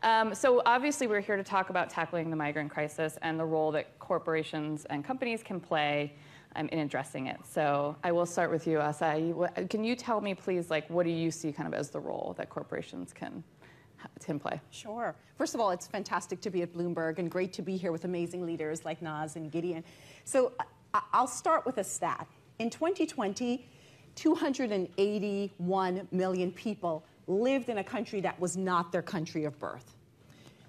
So obviously we're here to talk about tackling the migrant crisis and the role that corporations and companies can play in addressing it. So I will start with you, Asahi. Can you tell me, please, like, what do you see kind of as the role that corporations can play? Sure. First of all, it's fantastic to be at Bloomberg and great to be here with amazing leaders like Naz and Gideon. So I'll start with a stat. In 2020, 281 million people lived in a country that was not their country of birth.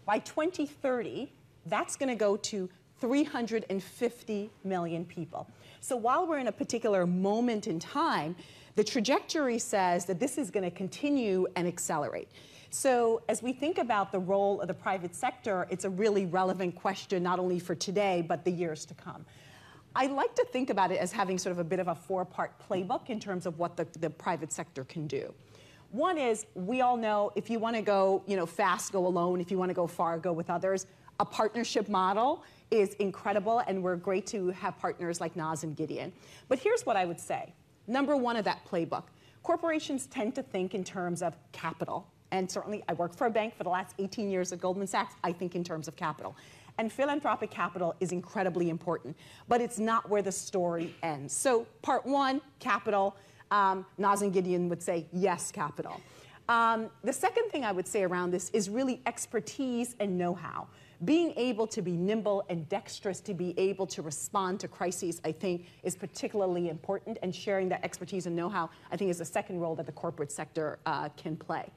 By 2030, that's going to go to 350 million people. So while we're in a particular moment in time, the trajectory says that this is going to continue and accelerate. So as we think about the role of the private sector, it's a really relevant question, not only for today, but the years to come. I like to think about it as having sort of a bit of a four-part playbook in terms of what the private sector can do. One is, we all know if you want to go fast, go alone. If you want to go far, go with others. A partnership model is incredible, and we're great to have partners like Naz and Gideon. But here's what I would say. Number one of that playbook, corporations tend to think in terms of capital. And certainly, I worked for a bank for the last 18 years at Goldman Sachs. I think in terms of capital. And philanthropic capital is incredibly important, but it's not where the story ends. So part one, capital. Naz and Gideon would say, yes, capital. The second thing I would say around this is really expertise and know-how. Being able to be nimble and dexterous to be able to respond to crises, I think, is particularly important. And sharing that expertise and know-how, I think, is the second role that the corporate sector can play.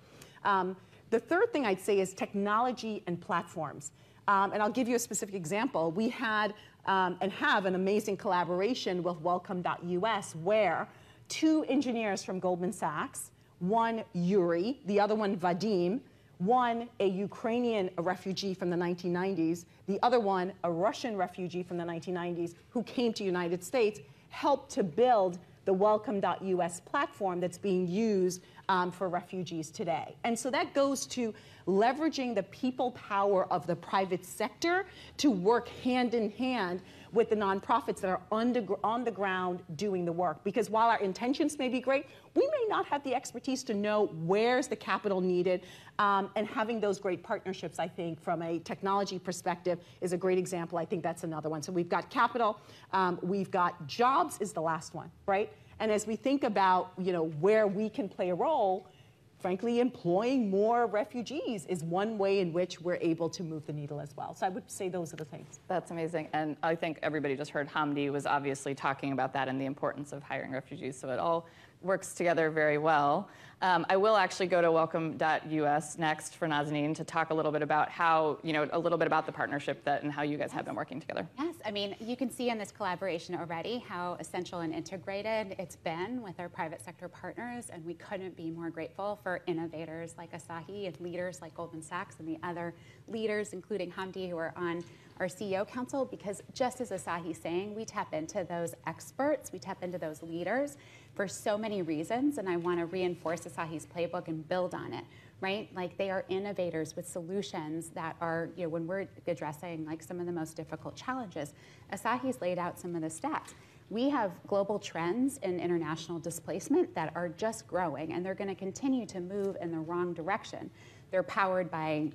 The third thing I'd say is technology and platforms. And I'll give you a specific example. We had and have an amazing collaboration with Welcome.us, where two engineers from Goldman Sachs, one Yuri, the other one Vadim, one a Ukrainian refugee from the 1990s, the other one a Russian refugee from the 1990s who came to the United States, helped to build the Welcome.us platform that's being used for refugees today. And so that goes to leveraging the people power of the private sector to work hand in hand with the nonprofits that are on the ground doing the work. Because while our intentions may be great, we may not have the expertise to know where's the capital needed. And having those great partnerships, I think, from a technology perspective is a great example. I think that's another one. So we've got capital, we've got jobs is the last one, right? And as we think about where we can play a role, frankly, employing more refugees is one way in which we're able to move the needle as well. So I would say those are the things. That's amazing. And I think everybody just heard Hamdi was obviously talking about that and the importance of hiring refugees. So it all works together very well. I will actually go to Welcome.us next for Nazanin to talk a little bit about how, a little bit about the partnership and how you guys have been working together. Yes, I mean, you can see in this collaboration already how essential and integrated it's been with our private sector partners, and we couldn't be more grateful for innovators like Asahi and leaders like Goldman Sachs and the other leaders, including Hamdi, who are on our CEO Council, because just as Asahi's saying, we tap into those experts, we tap into those leaders for so many reasons, and I want to reinforce Asahi's playbook and build on it, right? Like, they are innovators with solutions that are, when we're addressing like some of the most difficult challenges, Asahi's laid out some of the stats. We have global trends in international displacement that are just growing, and they're going to continue to move in the wrong direction. They're powered by,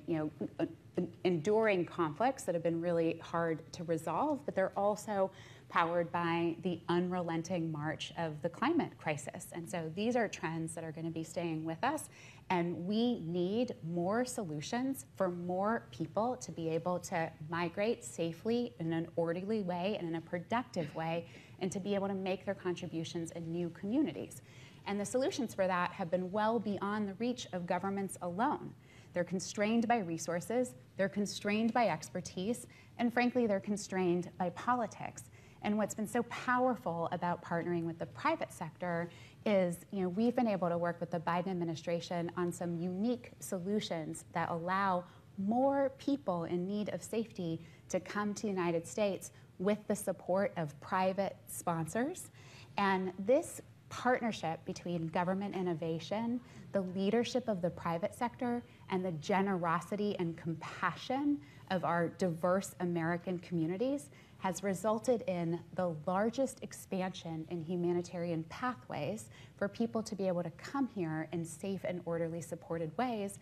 enduring conflicts that have been really hard to resolve, but they're also powered by the unrelenting march of the climate crisis. And so these are trends that are going to be staying with us, and we need more solutions for more people to be able to migrate safely in an orderly way and in a productive way, and to be able to make their contributions in new communities. And the solutions for that have been well beyond the reach of governments alone. They're constrained by resources, they're constrained by expertise, and frankly, they're constrained by politics. And what's been so powerful about partnering with the private sector is, we've been able to work with the Biden administration on some unique solutions that allow more people in need of safety to come to the United States with the support of private sponsors. And this partnership between government innovation, the leadership of the private sector, and the generosity and compassion of our diverse American communities has resulted in the largest expansion in humanitarian pathways for people to be able to come here in safe and orderly supported ways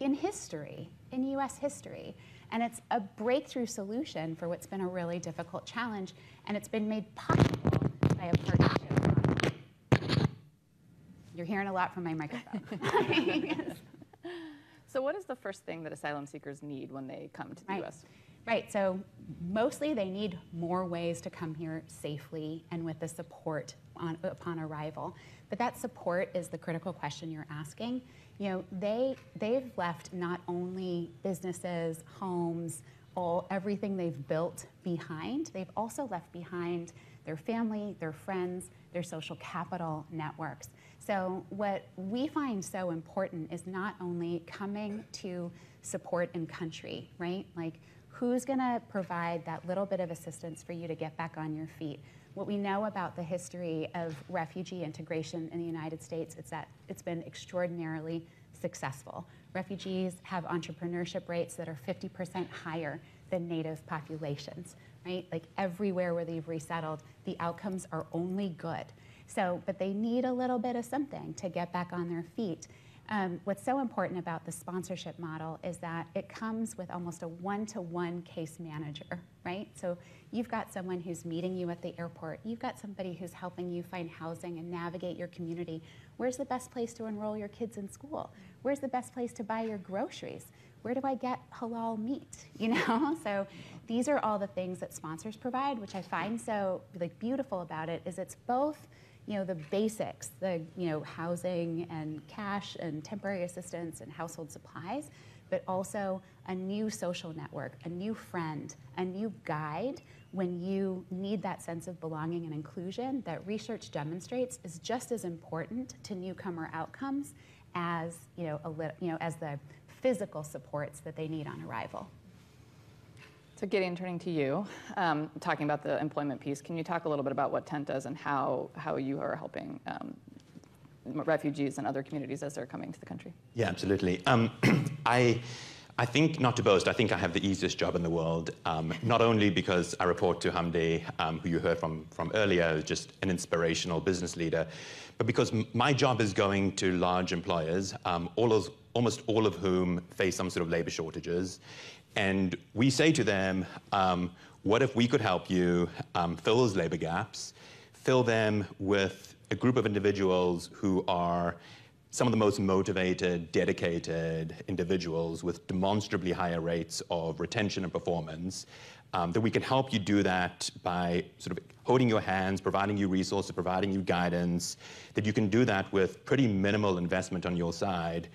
in history, in US history. And it's a breakthrough solution for what's been a really difficult challenge, and it's been made possible by a partnership model. You're hearing a lot from my microphone. So what is the first thing that asylum seekers need when they come to the U.S.? Right, so mostly they need more ways to come here safely and with the support upon arrival. But that support is the critical question you're asking. You know, they've left not only businesses, homes, everything they've built behind, they've also left behind their family, their friends, their social capital networks. So what we find so important is not only coming to support in country, right? Like, who's gonna provide that little bit of assistance for you to get back on your feet? What we know about the history of refugee integration in the United States is that it's been extraordinarily successful. Refugees have entrepreneurship rates that are 50% higher than native populations, right? Like, everywhere where they've resettled, the outcomes are only good. So, but they need a little bit of something to get back on their feet. What's so important about the sponsorship model is that it comes with almost a one-to-one case manager, right? So you've got someone who's meeting you at the airport. You've got somebody who's helping you find housing and navigate your community. Where's the best place to enroll your kids in school? Where's the best place to buy your groceries? Where do I get halal meat? You know, so these are all the things that sponsors provide, which I find so beautiful about it. Is it's both, you know, the basics, the, you know, housing and cash and temporary assistance and household supplies, but also a new social network, a new friend, a new guide when you need that sense of belonging and inclusion that research demonstrates is just as important to newcomer outcomes as, as the physical supports that they need on arrival. So Gideon, turning to you, talking about the employment piece, can you talk a little bit about what Tent does and how you are helping refugees and other communities as they're coming to the country? Yeah, absolutely. I think, not to boast, I think I have the easiest job in the world, not only because I report to Hamdi, who you heard from earlier, who's just an inspirational business leader, but because my job is going to large employers, almost all of whom face some sort of labor shortages. And we say to them, what if we could help you fill those labor gaps, fill them with a group of individuals who are some of the most motivated, dedicated individuals with demonstrably higher rates of retention and performance, that we can help you do that by sort of holding your hands, providing you resources, providing you guidance, that you can do that with pretty minimal investment on your side,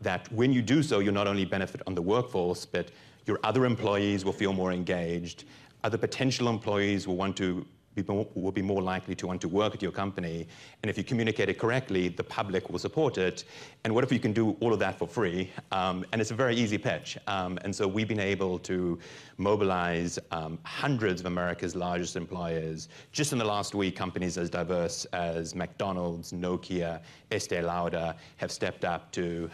that when you do so, you'll not only benefit on the workforce, but your other employees will feel more engaged, other potential employees will be more likely to want to work at your company. And if you communicate it correctly, the public will support it. And what if you can do all of that for free? And it's a very easy pitch. And so we've been able to mobilize hundreds of America's largest employers. Just in the last week, companies as diverse as McDonald's, Nokia, Estee Lauder have stepped up to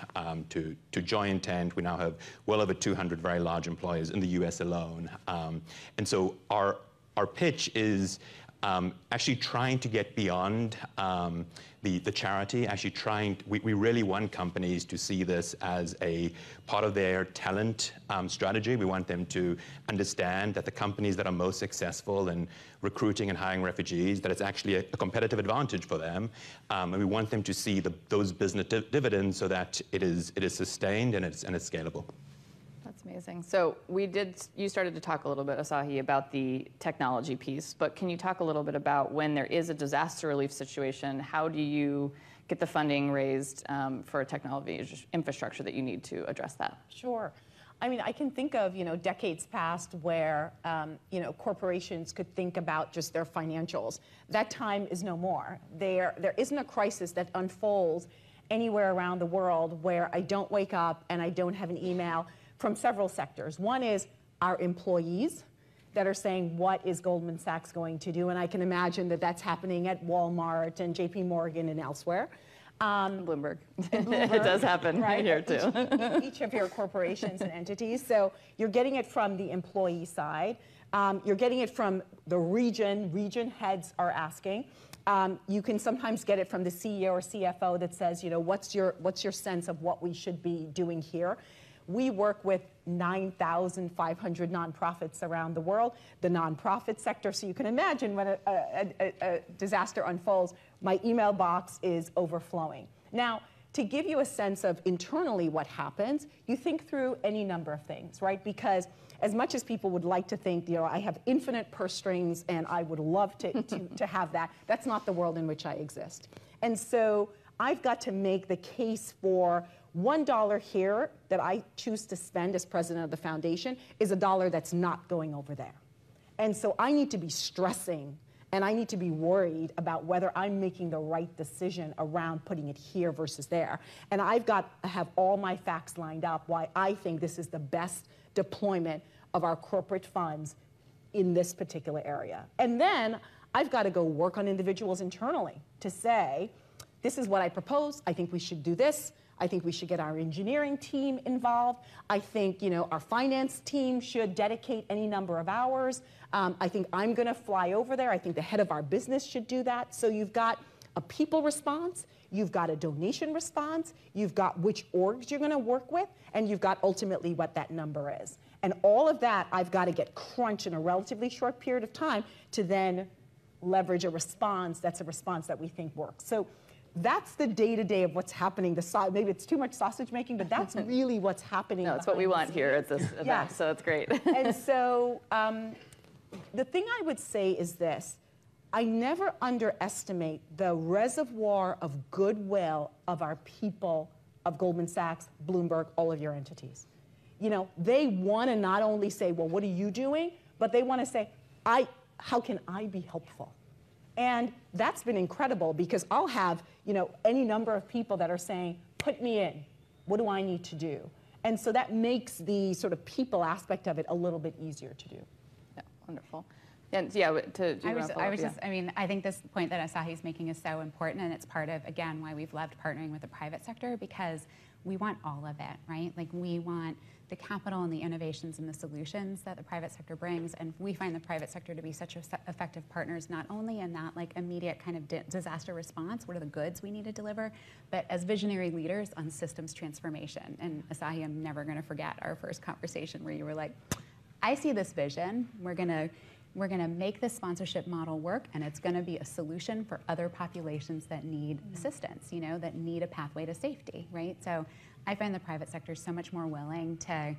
join Tent. We now have well over 200 very large employers in the US alone. And so our pitch is actually trying to get beyond the charity, we really want companies to see this as a part of their talent strategy. We want them to understand that the companies that are most successful in recruiting and hiring refugees, that it's actually a competitive advantage for them. And we want them to see those business dividends so that it is sustained and it's scalable. That's amazing. So you started to talk a little bit, Asahi, about the technology piece, but can you talk a little bit about when there is a disaster relief situation, how do you get the funding raised for a technology infrastructure that you need to address that? Sure. I mean, I can think of, decades past where, corporations could think about just their financials. That time is no more. There isn't a crisis that unfolds anywhere around the world where I don't wake up and I don't have an email from several sectors. One is our employees that are saying, what is Goldman Sachs going to do? And I can imagine that that's happening at Walmart and JP Morgan and elsewhere. Bloomberg. It does happen right here too. Each of your corporations and entities. So you're getting it from the employee side. You're getting it from the region. Region heads are asking. You can sometimes get it from the CEO or CFO that says, what's your sense of what we should be doing here? We work with 9,500 nonprofits around the world, the nonprofit sector. So you can imagine when a disaster unfolds, my email box is overflowing. Now, to give you a sense of internally what happens, you think through any number of things, right? Because as much as people would like to think, I have infinite purse strings and I would love to have that, that's not the world in which I exist. And so I've got to make the case for $1 here that I choose to spend as president of the foundation is a dollar that's not going over there. And so I need to be stressing and I need to be worried about whether I'm making the right decision around putting it here versus there. And I've got to have all my facts lined up why I think this is the best deployment of our corporate funds in this particular area. And then I've got to go work on individuals internally to say, this is what I propose. I think we should do this. I think we should get our engineering team involved. I think our finance team should dedicate any number of hours. I think I'm going to fly over there. I think the head of our business should do that. So you've got a people response, you've got a donation response, you've got which orgs you're going to work with, and you've got ultimately what that number is. And all of that I've got to get crunched in a relatively short period of time to then leverage a response that's a response that we think works. So that's the day-to-day of what's happening. Maybe it's too much sausage making, but that's really what's happening. No, it's what we want here at this event, yeah. So it's great. And so the thing I would say is this. I never underestimate the reservoir of goodwill of our people, of Goldman Sachs, Bloomberg, all of your entities. They want to not only say, well, what are you doing? But they want to say, how can I be helpful? And that's been incredible because I'll have, any number of people that are saying, put me in. What do I need to do? And so that makes the sort of people aspect of it a little bit easier to do. Yeah, wonderful. And yeah, I think this point that Asahi's making is so important, and it's part of, again, why we've loved partnering with the private sector, because we want all of it, right? Like, we want the capital and the innovations and the solutions that the private sector brings, and we find the private sector to be such effective partners, not only in that immediate kind of disaster response, what are the goods we need to deliver, but as visionary leaders on systems transformation. And Asahi, I'm never going to forget our first conversation where you were like, I see this vision, we're going to make this sponsorship model work, and it's going to be a solution for other populations that need assistance, that need a pathway to safety, right? So I find the private sector so much more willing to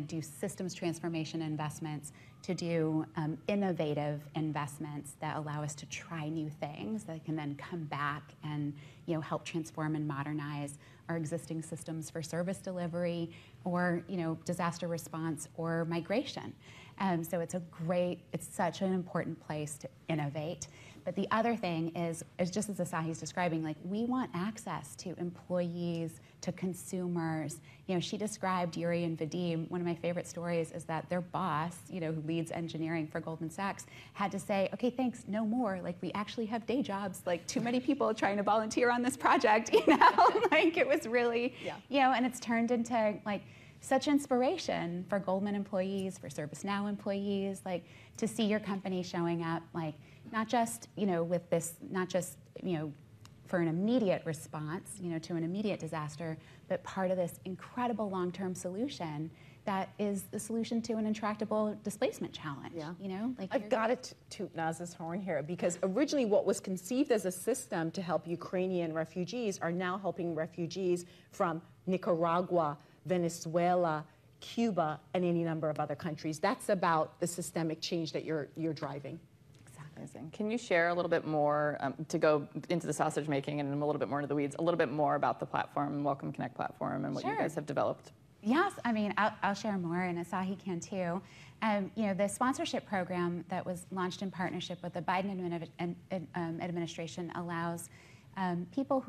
do systems transformation investments, to do innovative investments that allow us to try new things that can then come back and help transform and modernize our existing systems for service delivery or disaster response or migration. So it's such an important place to innovate. But the other thing is just as Asahi's describing, we want access to employees, to consumers. She described Yuri and Vadim. One of my favorite stories is that their boss, who leads engineering for Goldman Sachs, had to say, okay, thanks, no more. We actually have day jobs, too many people trying to volunteer on this project, it was really, and it's turned into such inspiration for Goldman employees, for ServiceNow employees, to see your company showing up, not just, with this, not just, for an immediate response, to an immediate disaster, but part of this incredible long-term solution that is the solution to an intractable displacement challenge. Yeah. I've got to toot Naz's horn here, because originally what was conceived as a system to help Ukrainian refugees are now helping refugees from Nicaragua, Venezuela, Cuba, and any number of other countries. That's about the systemic change that you're driving. Amazing. Can you share a little bit more, to go into the sausage making and a little bit more into the weeds, a little bit more about the platform, Welcome Connect platform, and what you guys have developed? Yes, I'll share more, and Asahi can too. The sponsorship program that was launched in partnership with the Biden administration allows people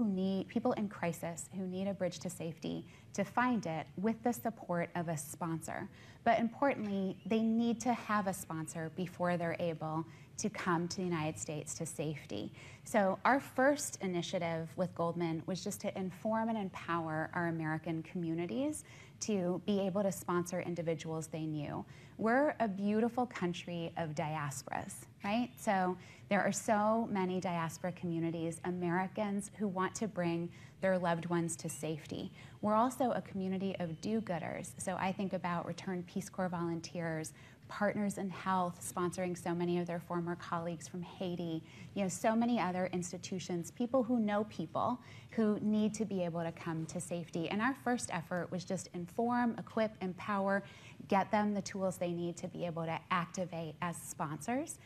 in crisis who need a bridge to safety to find it with the support of a sponsor. But importantly, they need to have a sponsor before they're able to come to the United States to safety. So our first initiative with Goldman was just to inform and empower our American communities to be able to sponsor individuals they knew. We're a beautiful country of diasporas, right? So there are so many diaspora communities, Americans who want to bring their loved ones to safety. We're also a community of do-gooders. So I think about returned Peace Corps volunteers, Partners in Health sponsoring so many of their former colleagues from Haiti, so many other institutions, people who know people who need to be able to come to safety. And our first effort was just inform, equip, empower, get them the tools they need to be able to activate as sponsors.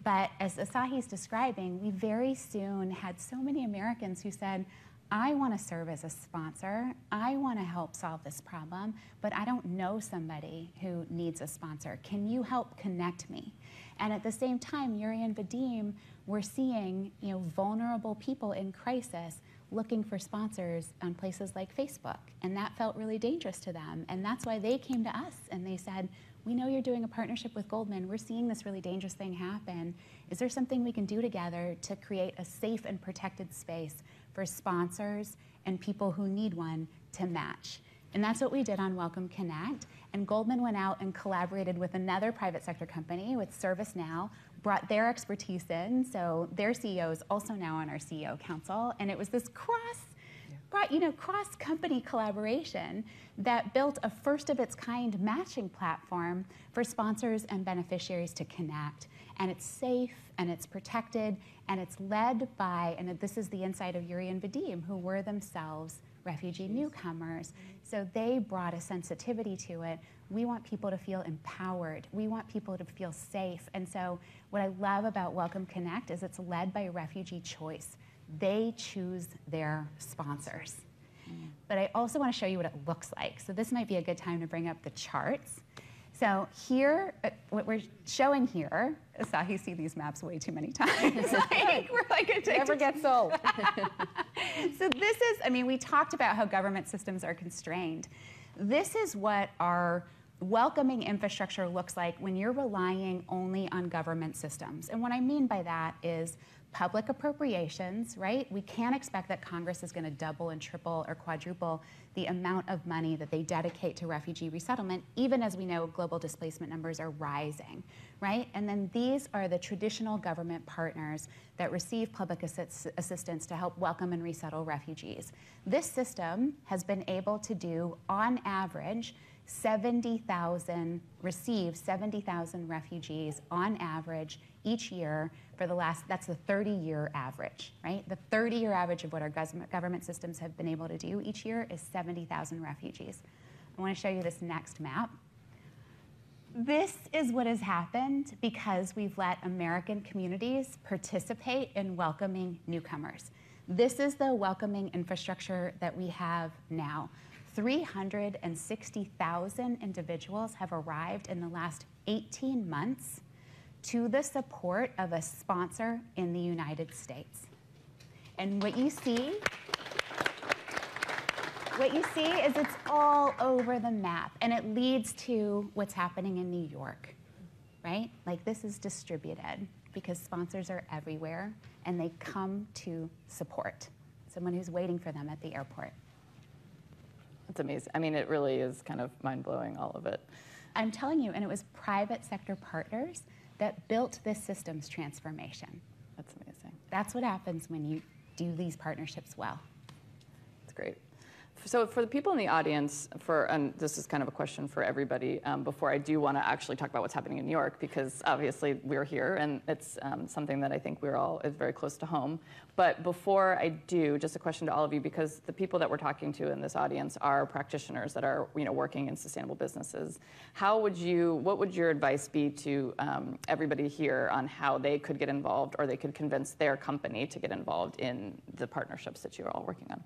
But as Asahi's describing, we very soon had so many Americans who said, I want to serve as a sponsor. I want to help solve this problem, but I don't know somebody who needs a sponsor. Can you help connect me? And at the same time, Yuri and Vadim were seeing vulnerable people in crisis looking for sponsors on places like Facebook, and that felt really dangerous to them. And that's why they came to us and they said, we know you're doing a partnership with Goldman. We're seeing this really dangerous thing happen. Is there something we can do together to create a safe and protected space for sponsors and people who need one to match? And that's what we did on Welcome Connect. And Goldman went out and collaborated with another private sector company, with ServiceNow, brought their expertise in. So their CEO is also now on our CEO Council. And it was this cross-company collaboration that built a first-of-its-kind matching platform for sponsors and beneficiaries to connect. And it's safe, and it's protected, and it's led by, and this is the insight of Yuri and Vadim, who were themselves refugee newcomers. So they brought a sensitivity to it. We want people to feel empowered. We want people to feel safe. And so what I love about Welcome Connect is it's led by refugee choice. They choose their sponsors. But I also want to show you what it looks like. So this might be a good time to bring up the charts. So here, what we're showing here, Asahi's seen these maps way too many times. We're like addicted. Never gets old. So this is, we talked about how government systems are constrained. This is what our welcoming infrastructure looks like when you're relying only on government systems. And what I mean by that is public appropriations, right? We can't expect that Congress is going to double and triple or quadruple the amount of money that they dedicate to refugee resettlement, even as we know global displacement numbers are rising, right? And then these are the traditional government partners that receive public assistance to help welcome and resettle refugees. This system has been able to do, on average, 70,000 refugees on average each year for the last, that's the 30-year average, right? The 30-year average of what our government systems have been able to do each year is 70,000 refugees. I want to show you this next map. This is what has happened because we've let American communities participate in welcoming newcomers. This is the welcoming infrastructure that we have now. 360,000 individuals have arrived in the last 18 months to the support of a sponsor in the United States. And what you see is it's all over the map, and it leads to what's happening in New York, right? Like, this is distributed because sponsors are everywhere, and they come to support someone who's waiting for them at the airport. It's amazing. It really is kind of mind-blowing, all of it. I'm telling you, and it was private sector partners that built this systems transformation. That's amazing. That's what happens when you do these partnerships well. That's great. So for the people in the audience, and this is kind of a question for everybody, before I do want to actually talk about what's happening in New York, because obviously we're here, and it's something that I think is very close to home. But before I do, just a question to all of you, because the people that we're talking to in this audience are practitioners that are working in sustainable businesses. What would your advice be to everybody here on how they could get involved, or they could convince their company to get involved in the partnerships that you're all working on?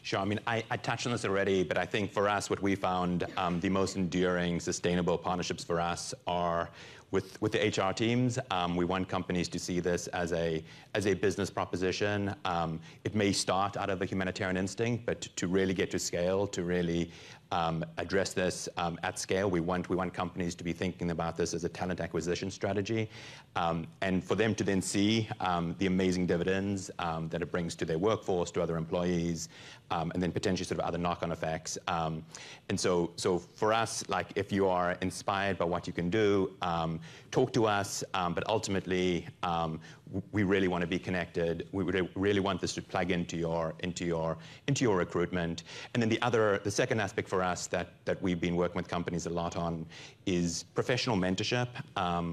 Sure. I touched on this already, but I think for us, what we found the most enduring, sustainable partnerships for us are with the HR teams. We want companies to see this as a business proposition. It may start out of a humanitarian instinct, but to really get to scale, to really address this at scale, we want companies to be thinking about this as a talent acquisition strategy, and for them to then see the amazing dividends that it brings to their workforce, to other employees, and then potentially sort of other knock-on effects. And so for us, like, if you are inspired by what you can do, talk to us. But ultimately, we really want to be connected. We really want this to plug into your recruitment. And then the second aspect for us that we've been working with companies a lot on is professional mentorship,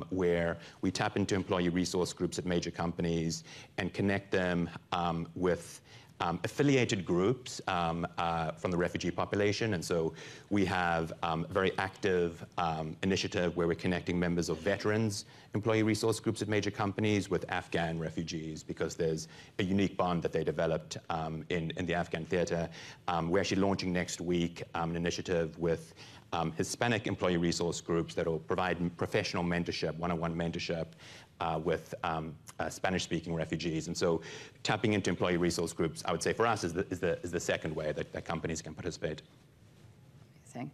where we tap into employee resource groups at major companies and connect them with affiliated groups from the refugee population. And so we have a very active initiative where we're connecting members of veterans employee resource groups at major companies with Afghan refugees, because there's a unique bond that they developed in the Afghan theater. We're actually launching next week an initiative with Hispanic employee resource groups that will provide professional mentorship, one-on-one mentorship with Spanish-speaking refugees. And so tapping into employee resource groups, I would say for us, is the second way that companies can participate. Amazing.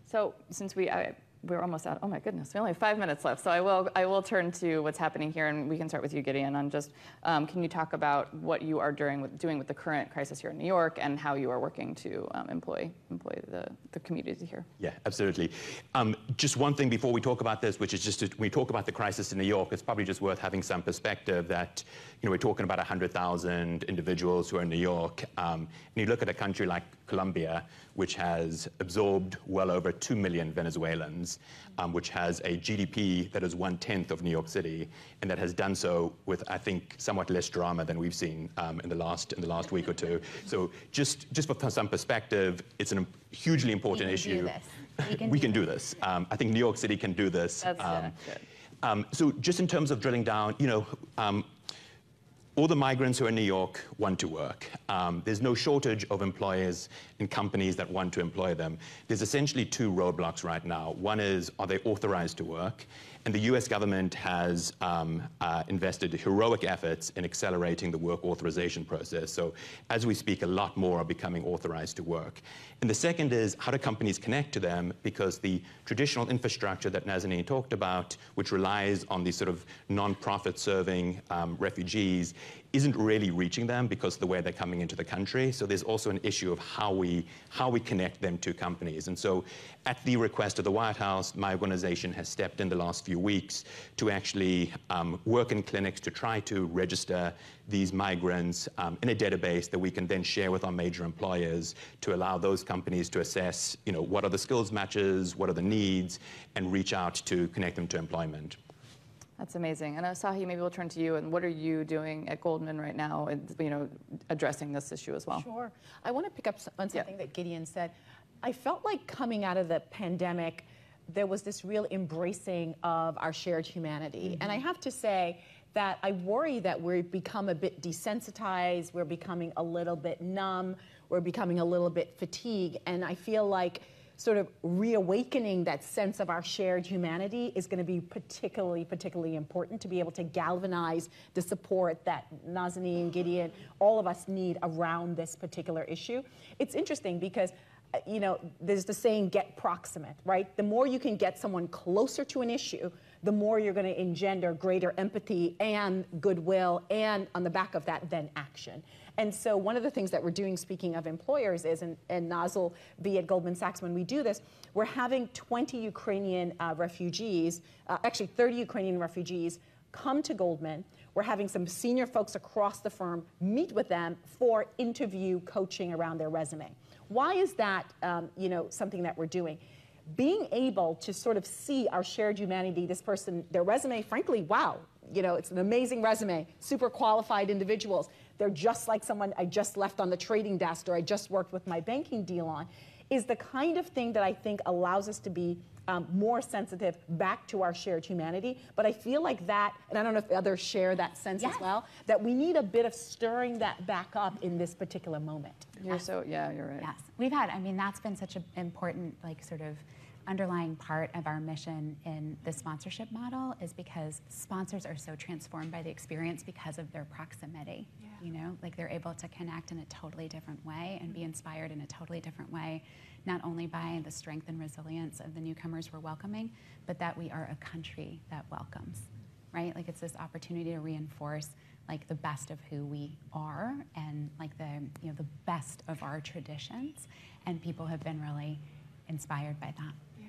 So since we're almost out, oh my goodness, we only have 5 minutes left. So I will turn to what's happening here, and we can start with you, Gideon, on just, can you talk about what you are doing with the current crisis here in New York and how you are working to employ the community here? Yeah, absolutely. Just one thing before we talk about this, which is just when we talk about the crisis in New York, it's probably just worth having some perspective that, we're talking about 100,000 individuals who are in New York. And you look at a country like Colombia, which has absorbed well over 2 million Venezuelans, which has a GDP that is 1/10 of New York City, and that has done so with, I think, somewhat less drama than we've seen in the last week or two. So just for some perspective, it's a hugely important issue. We can do this. I think New York City can do this. That's good. So just in terms of drilling down, all the migrants who are in New York want to work. There's no shortage of employers and companies that want to employ them. There's essentially two roadblocks right now. One is, are they authorized to work? And the US government has invested heroic efforts in accelerating the work authorization process. So as we speak, a lot more are becoming authorized to work. And the second is, how do companies connect to them? Because the traditional infrastructure that Nazanin talked about, which relies on these sort of non-profit serving refugees, isn't really reaching them because of the way they're coming into the country. So there's also an issue of how we connect them to companies. And so at the request of the White House, my organization has stepped in the last few weeks to actually work in clinics to try to register these migrants in a database that we can then share with our major employers to allow those companies to assess, what are the skills matches, what are the needs, and reach out to connect them to employment. That's amazing. And Asahi, maybe we'll turn to you. And what are you doing at Goldman right now, addressing this issue as well? Sure. I want to pick up on something that Gideon said. I felt like coming out of the pandemic, there was this real embracing of our shared humanity. Mm-hmm. And I have to say that I worry that we've become a bit desensitized, we're becoming a little bit numb, we're becoming a little bit fatigued. And I feel like sort of reawakening that sense of our shared humanity is going to be particularly important to be able to galvanize the support that Nazanin, Gideon, all of us need around this particular issue. It's interesting because there's the saying, get proximate, right? The more you can get someone closer to an issue, the more you're going to engender greater empathy and goodwill, and on the back of that, then action. And so one of the things that we're doing, speaking of employers, is, and Naz will be at Goldman Sachs when we do this, we're having 20 Ukrainian refugees, actually 30 Ukrainian refugees, come to Goldman. We're having some senior folks across the firm meet with them for interview coaching around their resume. Why is that something that we're doing? Being able to sort of see our shared humanity, this person, their resume, frankly, wow, it's an amazing resume, super qualified individuals. They're just like someone I just left on the trading desk or I just worked with my banking deal on, is the kind of thing that I think allows us to be more sensitive back to our shared humanity. But I feel like that, and I don't know if others share that sense as well, that we need a bit of stirring that back up in this particular moment. You're right. Yes, we've had, that's been such an important, sort of underlying part of our mission in the sponsorship model is because sponsors are so transformed by the experience because of their proximity. Yeah. You know, like they're able to connect in a totally different way and be inspired in a totally different way, not only by the strength and resilience of the newcomers we're welcoming, but that we are a country that welcomes, right? Like it's this opportunity to reinforce like the best of who we are and like the, you know, the best of our traditions, and people have been really inspired by that. Yeah.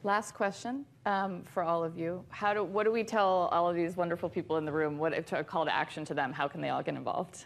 Last question for all of you. What do we tell all of these wonderful people in the room? What a call to action to them? How can they all get involved?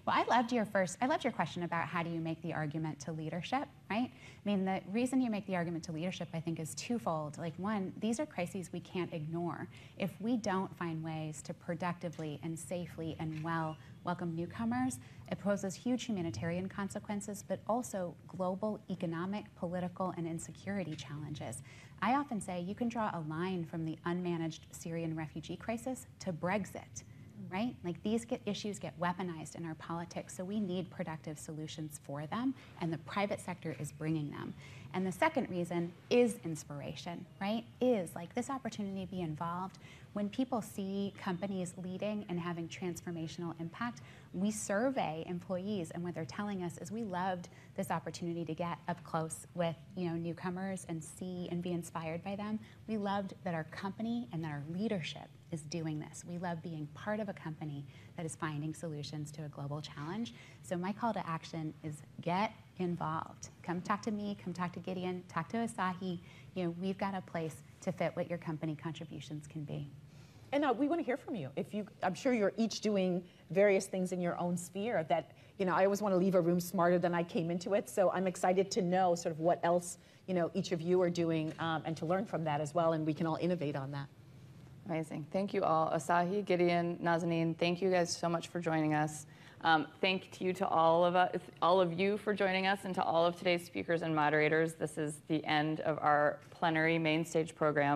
Well, I loved your question about how do you make the argument to leadership, right? I mean, the reason you make the argument to leadership, I think, is twofold. Like one, these are crises we can't ignore. If we don't find ways to productively and safely and well welcome newcomers, it poses huge humanitarian consequences, but also global economic, political, and insecurity challenges. I often say you can draw a line from the unmanaged Syrian refugee crisis to Brexit. Right? Like these issues get weaponized in our politics, so we need productive solutions for them, and the private sector is bringing them. And the second reason is inspiration, right? Is like this opportunity to be involved. When people see companies leading and having transformational impact, we survey employees, and what they're telling us is we loved this opportunity to get up close with, you know, newcomers and see and be inspired by them. We loved that our company and that our leadership is doing this. We love being part of a company that is finding solutions to a global challenge. So my call to action is get involved. Come talk to me, come talk to Gideon, talk to Asahi. You know, we've got a place to fit what your company contributions can be. And we want to hear from you. I'm sure you're each doing various things in your own sphere that, you know, I always want to leave a room smarter than I came into it. So I'm excited to know sort of what else, you know, each of you are doing and to learn from that as well. And we can all innovate on that. Amazing. Thank you all. Asahi, Gideon, Nazanin, thank you guys so much for joining us. Thank you to all of you for joining us, and to all of today's speakers and moderators. This is the end of our plenary main stage program.